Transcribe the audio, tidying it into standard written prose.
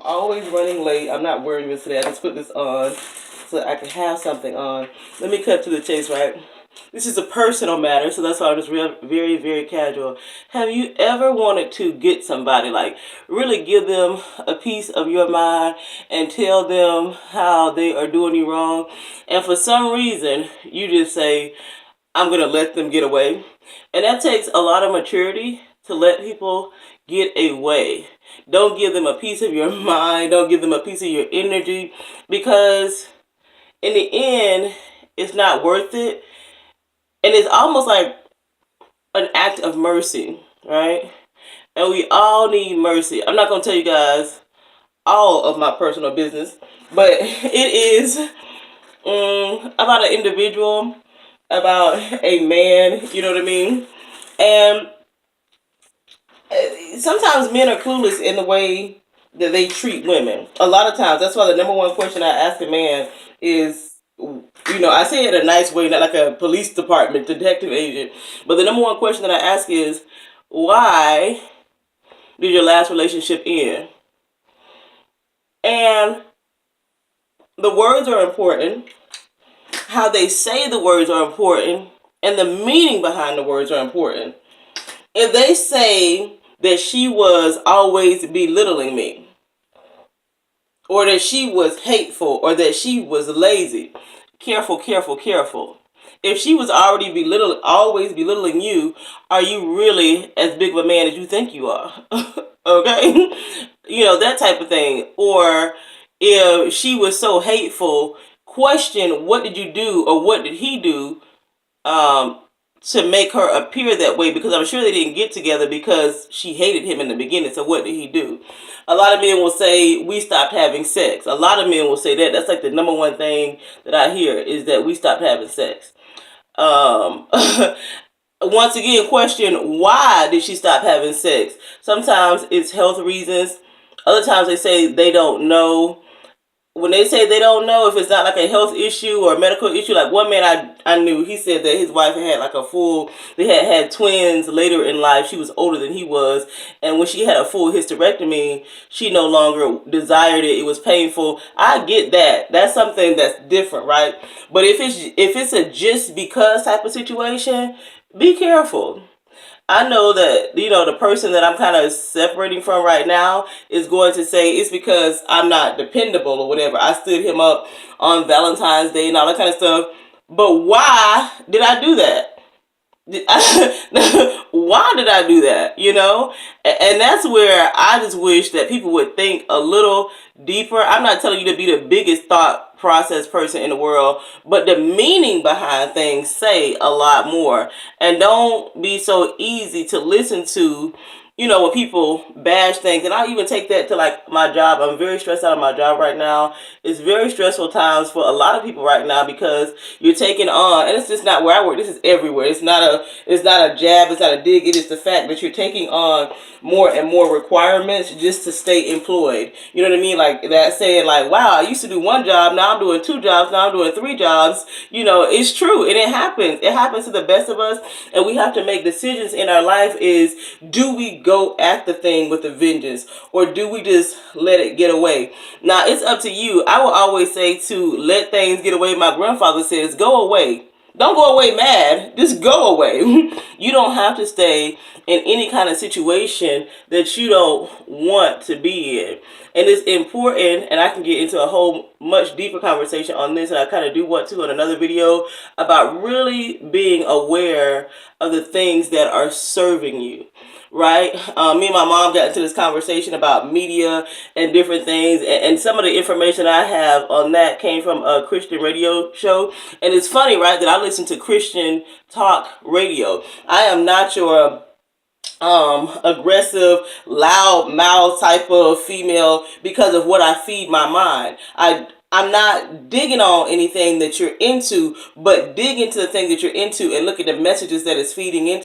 Always running late. I'm not wearing this today. I just put this on so I can have something on. Let me cut to the chase, right? This is a personal matter, so that's why I'm just very, very casual. Have you ever wanted to get somebody, like really give them a piece of your mind and tell them how they are doing you wrong, and for some reason you just say, I'm going to let them get away? And that takes a lot of maturity to let people get away. Don't give them a piece of your mind. Don't give them a piece of your energy, because in the end, it's not worth it. And it's almost like an act of mercy, right? And we all need mercy. I'm not going to tell you guys all of my personal business, but it is about an individual, about a man, you know what I mean? And sometimes men are clueless in the way that they treat women. A lot of times, that's why the number one question I ask a man is, I say it in a nice way, not like a police department detective agent, but the number one question that I ask is, why did your last relationship end? And the words are important. How they say the words are important, and the meaning behind the words are important. If they say that she was always belittling me, or that she was hateful, or that she was lazy, careful, careful, careful. If she was already always belittling you, are you really as big of a man as you think you are? Okay? That type of thing. Or if she was so hateful, question, what did you do or what did he do um, to make her appear that way? Because I'm sure they didn't get together because she hated him in the beginning. So what did he do? A lot of men will say, we stopped having sex. A lot of men will say that. That's like the number one thing that I hear, is that we stopped having sex. Once again, question, why did she stop having sex? Sometimes it's health reasons. Other times they say they don't know. When they say they don't know, if it's not like a health issue or a medical issue, like one man I knew, he said that his wife had like they had twins later in life. She was older than he was. And when she had a full hysterectomy, she no longer desired it. It was painful. I get that. That's something that's different, right? But if it's a just because type of situation, be careful. I know that, the person that I'm kind of separating from right now is going to say it's because I'm not dependable or whatever. I stood him up on Valentine's Day and all that kind of stuff. But why did I do that? Why did I do that? And that's where I just wish that people would think a little deeper. I'm not telling you to be the biggest thought process person in the world, but the meaning behind things say a lot more. And don't be so easy to listen to, when people bash things. And I'll even take that to like my job. I'm very stressed out of my job right now. It's very stressful times for a lot of people right now, because you're taking on, and it's just not where I work. This is everywhere. It's not a jab. It's not a dig. It is the fact that you're taking on more and more requirements just to stay employed. You know what I mean? Like that saying, like, wow, I used to do one job. Now I'm doing two jobs. Now I'm doing three jobs. It's true. And it happens. It happens to the best of us. And we have to make decisions in our life is, do we go at the thing with a vengeance, or do we just let it get away? Now, it's up to you. I will always say to let things get away. My grandfather says, go away. Don't go away mad. Just go away. You don't have to stay in any kind of situation that you don't want to be in. And it's important, and I can get into a whole much deeper conversation on this, and I kind of do want to in another video, about really being aware of the things that are serving you. Right? Me and my mom got into this conversation about media and different things, and some of the information I have on that came from a Christian radio show. And it's funny, right, that I listen to Christian talk radio. I am not your aggressive, loud mouth type of female because of what I feed my mind. I'm not digging on anything that you're into, but dig into the thing that you're into and look at the messages that it's feeding into.